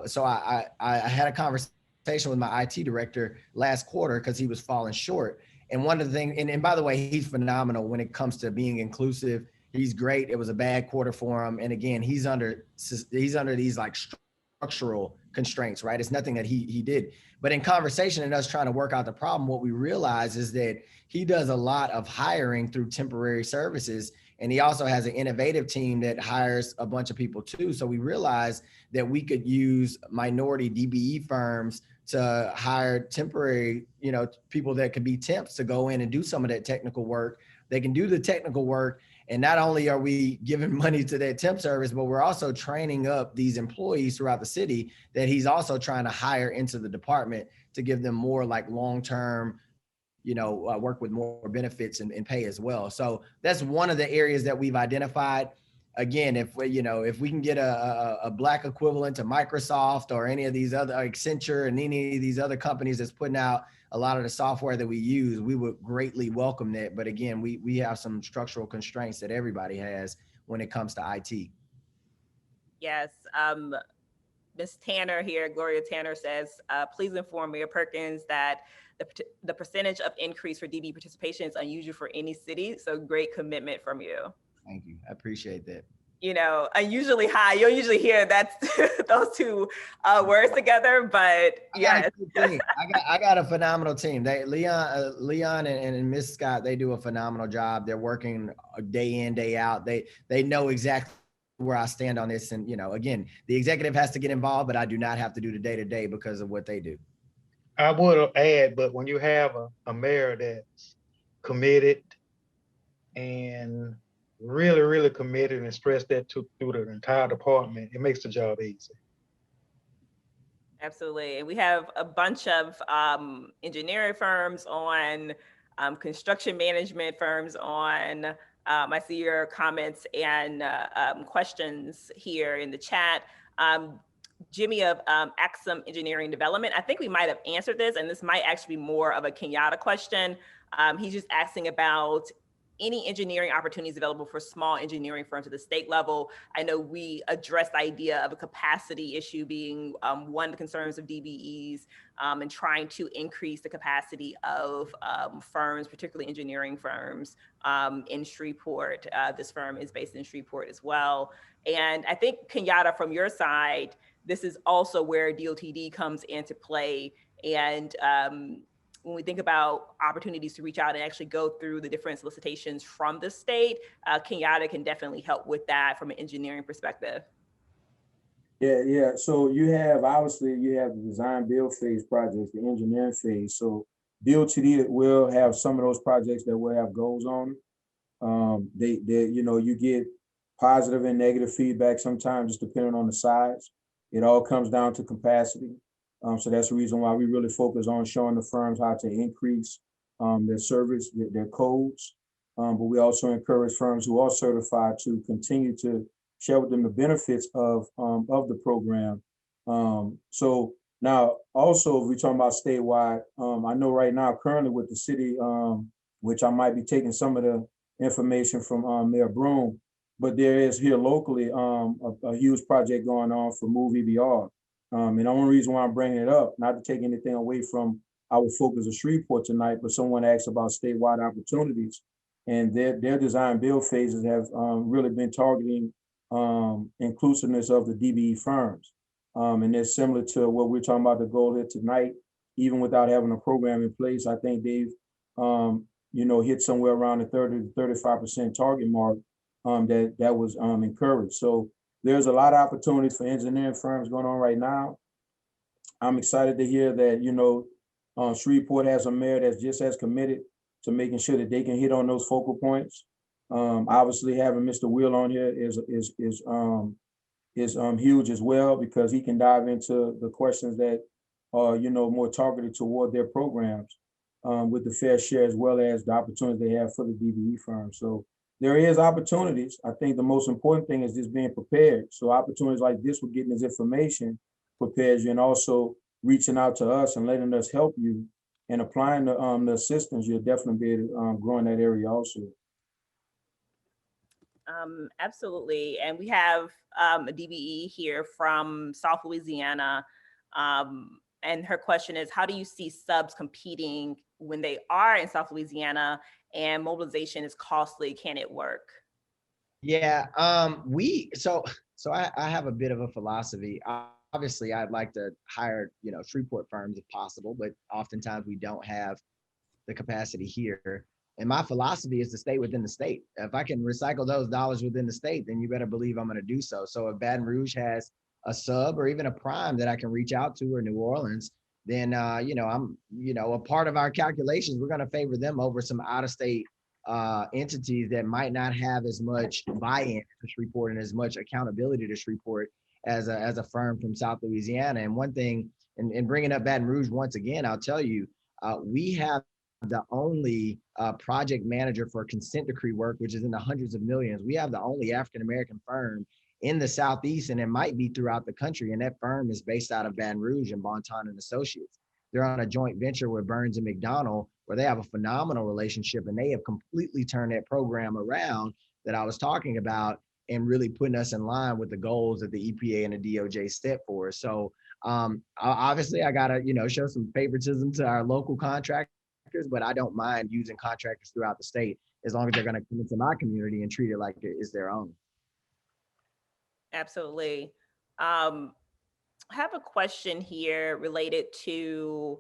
So I had a conversation with my IT director last quarter because he was falling short. And one of the things, and by the way, he's phenomenal when it comes to being inclusive. He's great. It was a bad quarter for him. And again, he's under these like structural constraints, right? It's nothing that he did. But in conversation and us trying to work out the problem, what we realize is that he does a lot of hiring through temporary services. And he also has an innovative team that hires a bunch of people too. So we realized that we could use minority DBE firms to hire temporary, people that could be temps to go in and do some of that technical work. They can do the technical work. And not only are we giving money to that temp service, but we're also training up these employees throughout the city that he's also trying to hire into the department to give them more like long-term, work with more benefits and pay as well. So that's one of the areas that we've identified. Again, if we can get a Black equivalent to Microsoft or any of these other Accenture and any of these other companies that's putting out a lot of the software that we use, we would greatly welcome that. But again, we have some structural constraints that everybody has when it comes to IT. Yes. Ms. Tanner here, Gloria Tanner says, please inform Mayor Perkins that the percentage of increase for DB participation is unusual for any city. So great commitment from you. Thank you. I appreciate that. Unusually high. You don't usually hear that those two words together, but yes. I got a phenomenal team. Leon and Miss Scott, they do a phenomenal job. They're working day in, day out. They know exactly where I stand on this. And, again, the executive has to get involved, but I do not have to do the day-to-day because of what they do. I would add, but when you have a mayor that's committed and really, really committed and stress that through the entire department, it makes the job easy. Absolutely. And we have a bunch of engineering firms on, construction management firms on. I see your comments and questions here in the chat. Jimmy of Axum Engineering Development, I think we might have answered this, and this might actually be more of a Kenyatta question. He's just asking about any engineering opportunities available for small engineering firms at the state level. I know we addressed the idea of a capacity issue being one of the concerns of DBEs, and trying to increase the capacity of firms, particularly engineering firms in Shreveport. This firm is based in Shreveport as well. And I think, Kenyatta, from your side, this is also where DOTD comes into play. And when we think about opportunities to reach out and actually go through the different solicitations from the state, Kenyatta can definitely help with that from an engineering perspective. Yeah. So obviously you have the design build phase projects, the engineering phase. So DOTD will have some of those projects that will have goals on them. You get positive and negative feedback sometimes, just depending on the size. It all comes down to capacity. So that's the reason why we really focus on showing the firms how to increase their service, their codes. But we also encourage firms who are certified to continue to share with them the benefits of the program. So now also, if we're talking about statewide, I know right now currently with the city, which I might be taking some of the information from Mayor Broome, but there is here locally a huge project going on for Move EBR. And the only reason why I'm bringing it up, not to take anything away from our focus of Shreveport tonight, but someone asked about statewide opportunities, and their design build phases have really been targeting inclusiveness of the DBE firms. And they're similar to what we're talking about, the goal here tonight. Even without having a program in place, I think they've hit somewhere around the 30 to 35% target mark that was encouraged. So there's a lot of opportunities for engineering firms going on right now. I'm excited to hear that, Shreveport has a mayor that's just as committed to making sure that they can hit on those focal points. Obviously having Mr. Will on here is huge as well, because he can dive into the questions that are, more targeted toward their programs with the fair share, as well as the opportunities they have for the DBE firms. So there is opportunities. I think the most important thing is just being prepared. So opportunities like this with getting this information prepares you, and also reaching out to us and letting us help you and applying the assistance, you'll definitely be able to grow in that area also. Absolutely. And we have a DBE here from South Louisiana. And her question is, how do you see subs competing when they are in South Louisiana and mobilization is costly? Can it work? Yeah, so I have a bit of a philosophy. Obviously, I'd like to hire, Shreveport firms if possible, but oftentimes we don't have the capacity here. And my philosophy is to stay within the state. If I can recycle those dollars within the state, then you better believe I'm going to do so. So if Baton Rouge has a sub or even a prime that I can reach out to, or New Orleans, then I'm a part of our calculations. We're going to favor them over some out-of-state entities that might not have as much buy-in to Shreveport and as much accountability to Shreveport as a firm from South Louisiana. And one thing, and bringing up Baton Rouge once again, I'll tell you, we have the only project manager for consent decree work, which is in the hundreds of millions. We have the only African-American firm in the Southeast, and it might be throughout the country. And that firm is based out of Baton Rouge and Bonton and Associates. They're on a joint venture with Burns and McDonnell, where they have a phenomenal relationship, and they have completely turned that program around that I was talking about, and really putting us in line with the goals that the EPA and the DOJ set for us. So obviously I gotta, show some favoritism to our local contractors, but I don't mind using contractors throughout the state as long as they're going to come into my community and treat it like it is their own. Absolutely. I have a question here related to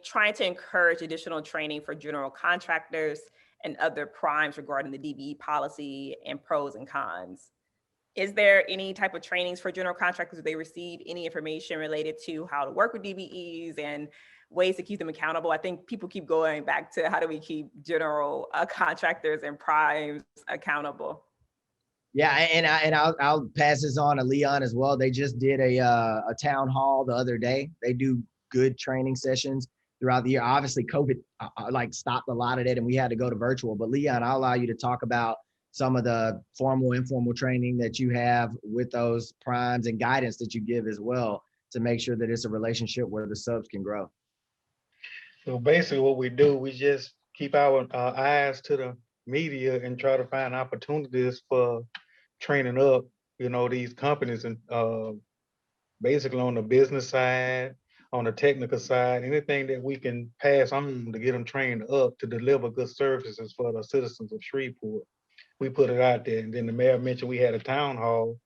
trying to encourage additional training for general contractors and other primes regarding the DBE policy and pros and cons. Is there any type of trainings for general contractors? Do they receive any information related to how to work with DBEs and ways to keep them accountable? I think people keep going back to how do we keep general contractors and primes accountable? Yeah, and I'll pass this on to Leon as well. They just did a town hall the other day. They do good training sessions throughout the year. Obviously, COVID stopped a lot of it, and we had to go to virtual. But Leon, I'll allow you to talk about some of the formal, informal training that you have with those primes and guidance that you give as well to make sure that it's a relationship where the subs can grow. So basically what we do, we just keep our eyes to media and try to find opportunities for training up, these companies and basically on the business side, on the technical side, anything that we can pass on to get them trained up to deliver good services for the citizens of Shreveport. We put it out there. And then the mayor mentioned we had a town hall.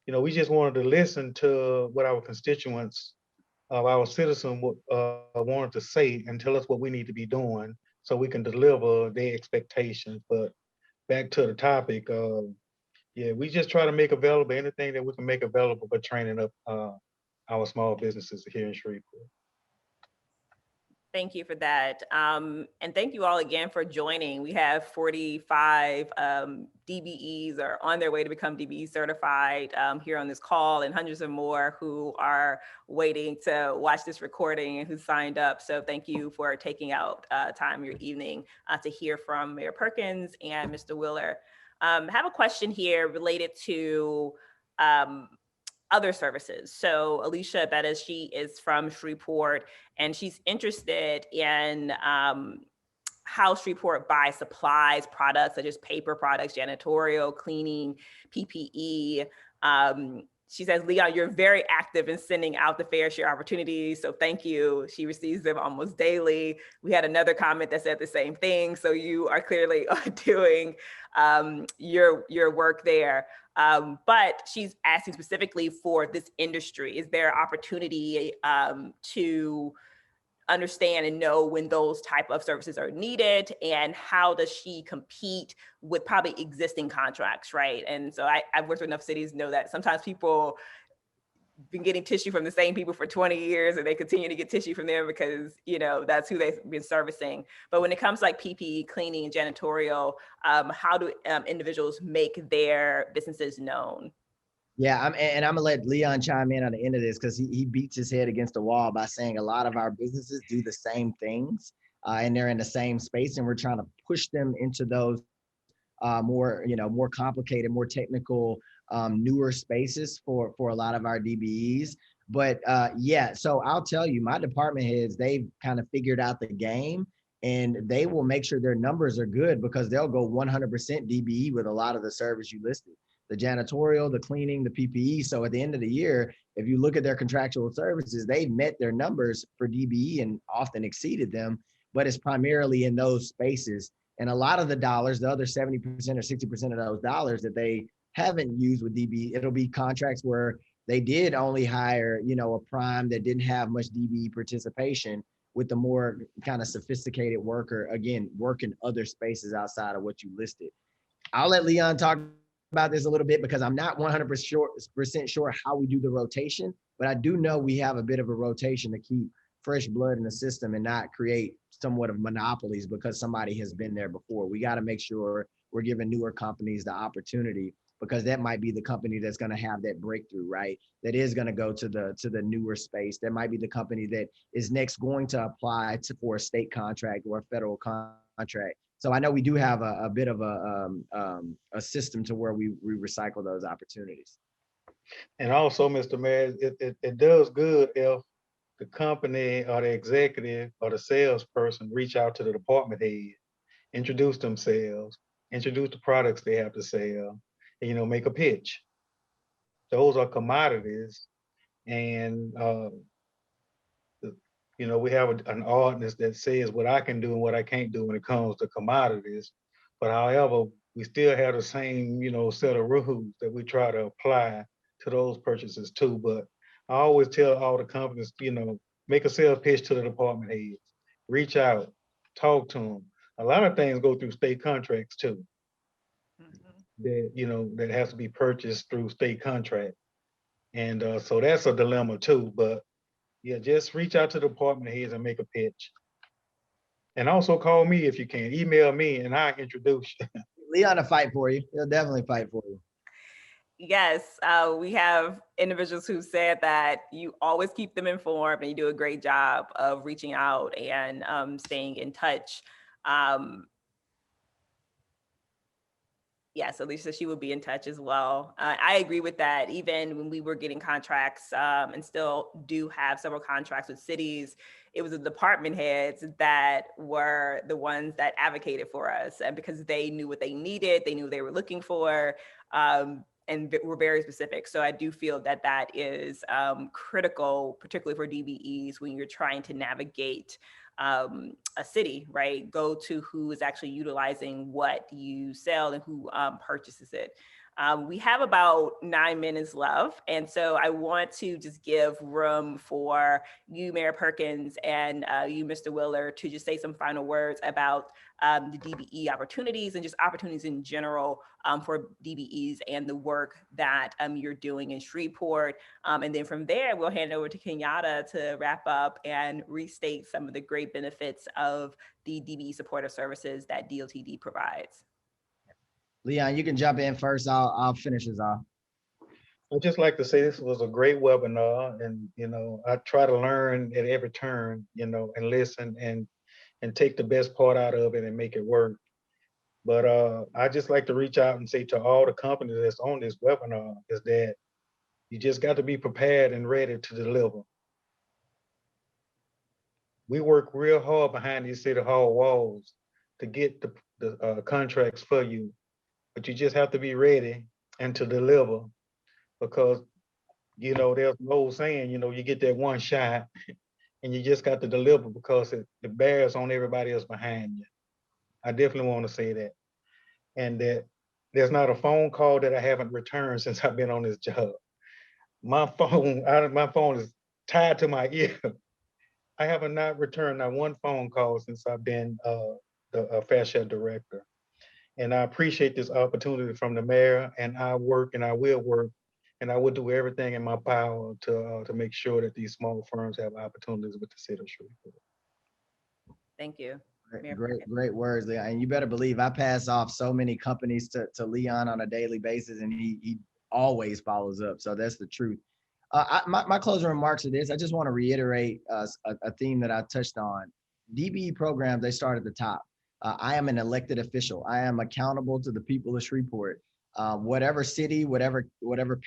We just wanted to listen to what our constituents of our citizens wanted to say and tell us what we need to be doing so we can deliver their expectations. But back to the topic, yeah, we just try to make available anything that we can make available for training up our small businesses here in Shreveport. Thank you for that. And thank you all again for joining. We have 45 DBEs are on their way to become DBE certified here on this call, and hundreds of more who are waiting to watch this recording and who signed up. So thank you for taking out time your evening to hear from Mayor Perkins and Mr. Wheeler. I have a question here related to other services. So Alicia Bettis, she is from Shreveport, and she's interested in how Shreveport buys supplies, products such as paper products, janitorial, cleaning, PPE. She says, Leon, you're very active in sending out the fair share opportunities. So thank you. She receives them almost daily. We had another comment that said the same thing. So you are clearly doing your work there. But she's asking specifically for this industry. Is there opportunity to understand and know when those type of services are needed, and how does she compete with probably existing contracts, right? And so I've worked with enough cities to know that sometimes people been getting tissue from the same people for 20 years and they continue to get tissue from them because, that's who they've been servicing. But when it comes to like PPE, cleaning, and janitorial, how do individuals make their businesses known? Yeah, I'm gonna let Leon chime in on the end of this because he beats his head against the wall by saying a lot of our businesses do the same things and they're in the same space, and we're trying to push them into those more complicated, more technical, newer spaces for a lot of our DBEs. But yeah, so I'll tell you, my department heads, they've kind of figured out the game, and they will make sure their numbers are good because they'll go 100% DBE with a lot of the service you listed. The janitorial, the cleaning, the PPE. So at the end of the year, if you look at their contractual services, they've met their numbers for DBE and often exceeded them, but it's primarily in those spaces. And a lot of the dollars, the other 70% or 60% of those dollars that they haven't used with DBE, it'll be contracts where they did only hire, a prime that didn't have much DBE participation with the more kind of sophisticated worker, again, working other spaces outside of what you listed. I'll let Leon talk about this a little bit because I'm not 100% sure how we do the rotation, but I do know we have a bit of a rotation to keep fresh blood in the system and not create somewhat of monopolies because somebody has been there before. We got to make sure we're giving newer companies the opportunity because that might be the company that's going to have that breakthrough, right? That is going to go to the newer space. That might be the company that is next going to apply for a state contract or a federal contract. So I know we do have a bit of a system to where we recycle those opportunities. And also, Mr. Mayor, it does good if the company or the executive or the salesperson reach out to the department head, introduce themselves, introduce the products they have to sell, and, make a pitch. Those are commodities. And, we have an ordinance that says what I can do and what I can't do when it comes to commodities. But however, we still have the same, set of rules that we try to apply to those purchases too. But I always tell all the companies, make a sales pitch to the department heads, reach out, talk to them. A lot of things go through state contracts too. That has to be purchased through state contract. And so that's a dilemma too. But yeah, just reach out to the department heads and make a pitch. And also call me if you can. Email me and I'll introduce you. Leon will fight for you. He'll definitely fight for you. Yes, we have individuals who said that you always keep them informed and you do a great job of reaching out and staying in touch. Yes, Alicia, she would be in touch as well. I agree with that. Even when we were getting contracts and still do have several contracts with cities, it was the department heads that were the ones that advocated for us, and because they knew what they needed, they knew what they were looking for, and were very specific. So I do feel that that is critical, particularly for DBEs when you're trying to navigate a city, right? Go to who is actually utilizing what you sell and who purchases it. We have about 9 minutes left. And so I want to just give room for you, Mayor Perkins, and you, Mr. Willer, to just say some final words about the DBE opportunities and just opportunities in general for DBEs and the work that you're doing in Shreveport. And then from there, we'll hand it over to Kenyatta to wrap up and restate some of the great benefits of the DBE supportive services that DOTD provides. Leon, you can jump in first. I'll finish this off. I'd just like to say this was a great webinar, and I try to learn at every turn, and listen and take the best part out of it and make it work. But I just like to reach out and say to all the companies that's on this webinar is that you just got to be prepared and ready to deliver. We work real hard behind these city hall walls to get the contracts for you, but you just have to be ready and to deliver, because there's an old saying, you get that one shot and you just got to deliver, because it bears on everybody else behind you. I definitely want to say that. And that there's not a phone call that I haven't returned since I've been on this job. My phone is tied to my ear. I have not returned not one phone call since I've been the fair share director. And I appreciate this opportunity from the mayor, and I work and I will work and I will do everything in my power to make sure that these small firms have opportunities with the city of Shreveport. Thank you. Great words, Leon. And you better believe I pass off so many companies to Leon on a daily basis, and he always follows up. So that's the truth. My closing remarks are this. I just want to reiterate a theme that I touched on. DBE programs, they start at the top. I am an elected official. I am accountable to the people of Shreveport. Whatever city, whatever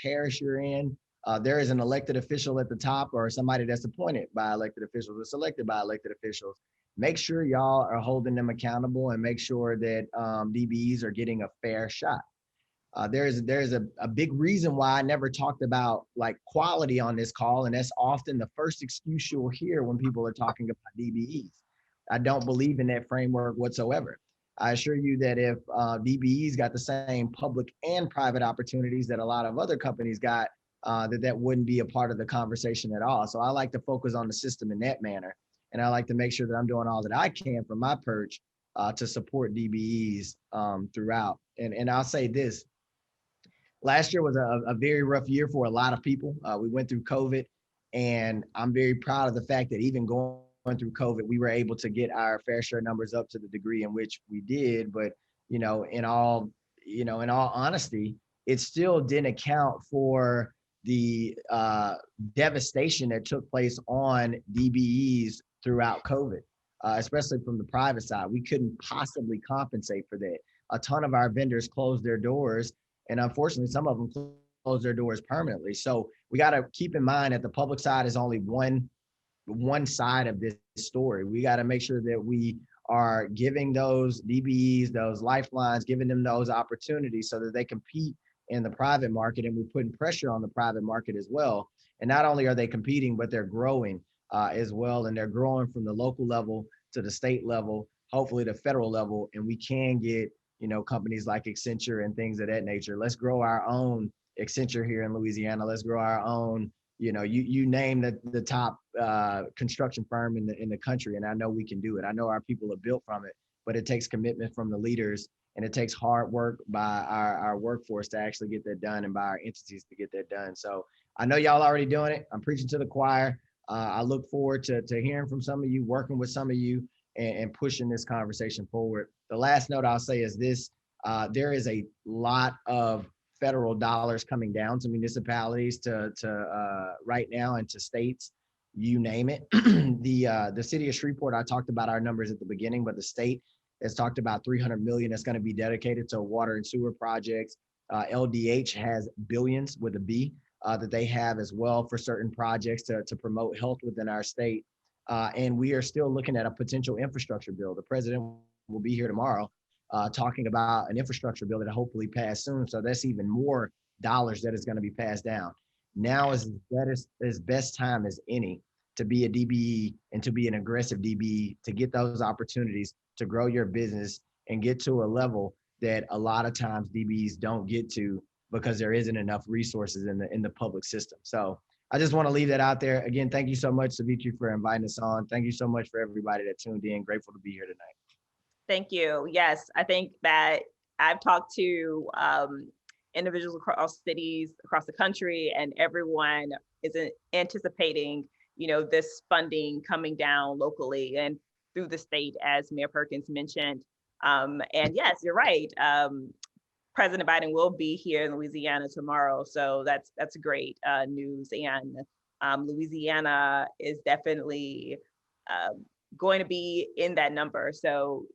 parish you're in, there is an elected official at the top, or somebody that's appointed by elected officials or selected by elected officials. Make sure y'all are holding them accountable, and make sure that DBEs are getting a fair shot. There's a big reason why I never talked about like quality on this call, and that's often the first excuse you'll hear when people are talking about DBEs. I don't believe in that framework whatsoever. I assure you that if DBEs got the same public and private opportunities that a lot of other companies got, that wouldn't be a part of the conversation at all. So I like to focus on the system in that manner. And I like to make sure that I'm doing all that I can from my perch to support DBEs throughout. And I'll say this, last year was a very rough year for a lot of people. We went through COVID, and I'm very proud of the fact that even going through COVID, we were able to get our fair share numbers up to the degree in which we did. But, in all honesty, it still didn't account for the devastation that took place on DBEs throughout COVID, especially from the private side. We couldn't possibly compensate for that. A ton of our vendors closed their doors, and unfortunately, some of them closed their doors permanently. So we got to keep in mind that the public side is only one side of this story. We got to make sure that we are giving those DBEs, those lifelines, giving them those opportunities so that they compete in the private market, and we're putting pressure on the private market as well. And not only are they competing, but they're growing as well, and they're growing from the local level to the state level, hopefully the federal level, and we can get companies like Accenture and things of that nature. Let's grow our own Accenture here in Louisiana. Let's grow our own, you name the top construction firm in the country, and I know we can do it. I know our people are built from it, but it takes commitment from the leaders, and it takes hard work by our workforce to actually get that done, and by our entities to get that done. So I know y'all already doing it. I'm preaching to the choir. I look forward to hearing from some of you, working with some of you, and pushing this conversation forward. The last note I'll say is this: there is a lot of federal dollars coming down to municipalities to right now, and to states, you name it. The city of Shreveport, I talked about our numbers at the beginning, but the state that's talked about 300 million that's going to be dedicated to water and sewer projects. LDH has billions with a B that they have as well for certain projects to promote health within our state. And we are still looking at a potential infrastructure bill. The president will be here tomorrow talking about an infrastructure bill that hopefully pass soon. So that's even more dollars that is going to be passed down. Now is as best time as any to be a DBE and to be an aggressive DBE, to get those opportunities to grow your business and get to a level that a lot of times DBEs don't get to because there isn't enough resources in the public system. So I just want to leave that out there. Again, thank you so much, Savitri, for inviting us on. Thank you so much for everybody that tuned in. Grateful to be here tonight. Thank you. Yes, I think that I've talked to individuals across cities, across the country, and everyone is anticipating, this funding coming down locally and through the state, as Mayor Perkins mentioned. And yes, you're right. President Biden will be here in Louisiana tomorrow, so that's great news. And Louisiana is definitely going to be in that number. So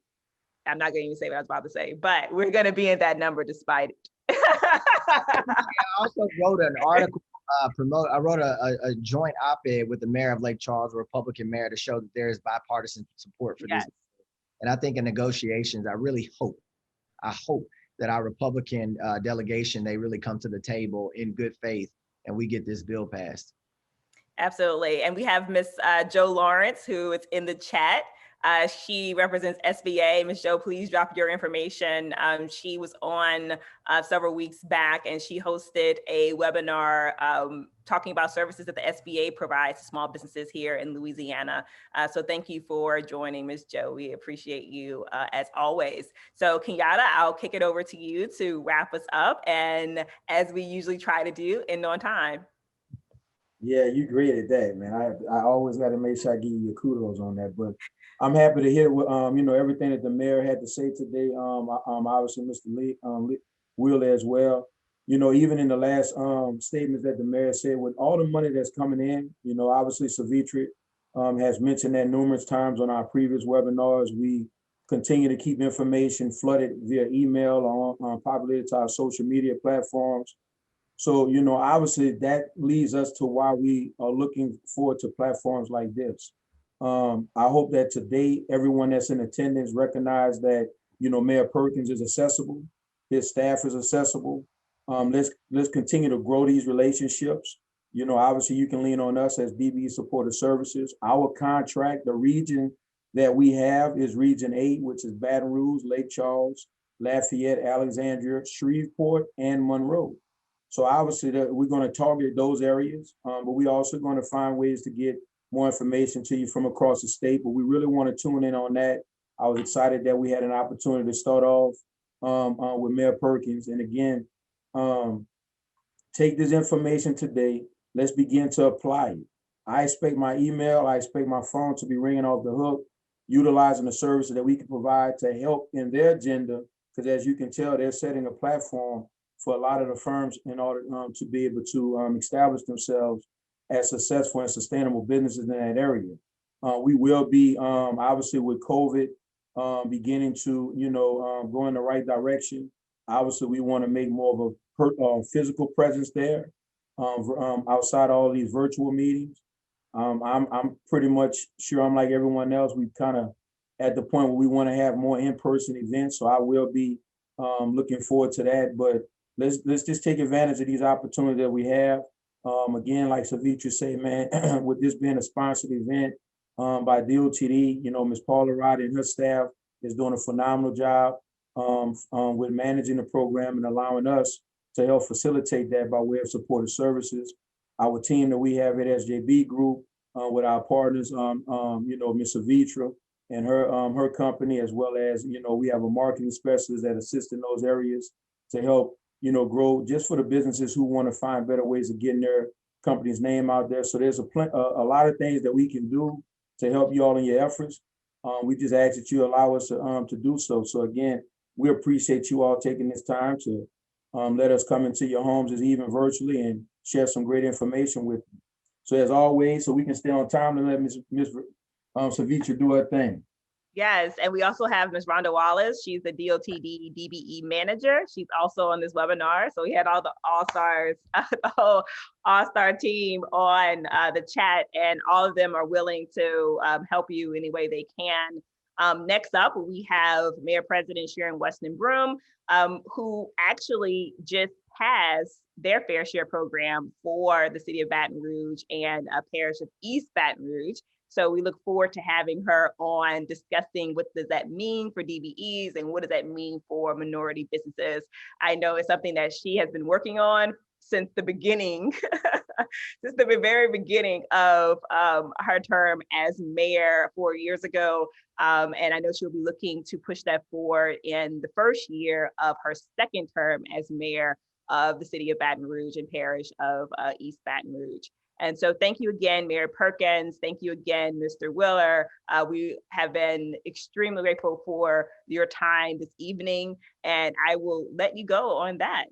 I'm not going to even say what I was about to say, but we're going to be in that number despite it. I also wrote an article. I wrote a joint op-ed with the mayor of Lake Charles, a Republican mayor, to show that there is bipartisan support for this. And I think in negotiations, I hope that our Republican delegation, they really come to the table in good faith and we get this bill passed. Absolutely. And we have Miss Jo Lawrence, who is in the chat. She represents SBA. Ms. Jo, please drop your information. She was on several weeks back, and she hosted a webinar talking about services that the SBA provides to small businesses here in Louisiana. So thank you for joining, Ms. Jo. We appreciate you as always. So Kenyatta, I'll kick it over to you to wrap us up, and as we usually try to do, end on time. Yeah, you great at that, man. I always got to make sure I give you your kudos on that. But I'm happy to hear what everything that the mayor had to say today. Obviously, Mr. Lee Wheeler as well. Even in the last statements that the mayor said, with all the money that's coming in, obviously Savitri has mentioned that numerous times on our previous webinars. We continue to keep information flooded via email on populated to our social media platforms. So, obviously that leads us to why we are looking forward to platforms like this. I hope that today, everyone that's in attendance recognize that, Mayor Perkins is accessible, his staff is accessible. Let's continue to grow these relationships. Obviously you can lean on us as DBE Supportive Services. Our contract, the region that we have is Region 8, which is Baton Rouge, Lake Charles, Lafayette, Alexandria, Shreveport, and Monroe. So obviously we're going to target those areas, but we're also going to find ways to get more information to you from across the state. But we really want to tune in on that. I was excited that we had an opportunity to start off with Mayor Perkins. And again, take this information today. Let's begin to apply it. I expect my email, I expect my phone to be ringing off the hook, utilizing the services that we can provide to help in their agenda. Because as you can tell, they're setting a platform for a lot of the firms in order to be able to establish themselves as successful and sustainable businesses in that area. We will be, obviously with COVID beginning to, go in the right direction. Obviously, we want to make more of a physical presence there outside all these virtual meetings. I'm pretty much sure I'm like everyone else. We kind of at the point where we want to have more in-person events. So I will be looking forward to that. But let's just take advantage of these opportunities that we have. Again, like Savitri say, man, with this being a sponsored event by DOTD, Ms. Paula Rod and her staff is doing a phenomenal job with managing the program and allowing us to help facilitate that by way of supportive services. Our team that we have at SJB Group with our partners, Ms. Savitri and her company, as well as, we have a marketing specialist that assists in those areas to help grow just for the businesses who want to find better ways of getting their company's name out there. So there's a lot of things that we can do to help you all in your efforts. We just ask that you allow us to do so. So again, we appreciate you all taking this time to let us come into your homes, as even virtually, and share some great information with you. So as always, so we can stay on time, and let Ms. Savitri do her thing. Yes, and we also have Ms. Rhonda Wallace. She's the DOTD DBE manager. She's also on this webinar. So we had all the all-stars, the whole all-star team on the chat, and all of them are willing to help you any way they can. Next up, we have Mayor President Sharon Weston Broom, who actually just has their Fair Share program for the city of Baton Rouge and a parish of East Baton Rouge. So we look forward to having her on discussing what does that mean for DBEs and what does that mean for minority businesses. I know it's something that she has been working on since the beginning, since the very beginning of her term as mayor 4 years ago. And I know she'll be looking to push that forward in the first year of her second term as mayor of the city of Baton Rouge and parish of East Baton Rouge. And so thank you again, Mayor Perkins. Thank you again, Mr. Willer. We have been extremely grateful for your time this evening, and I will let you go on that.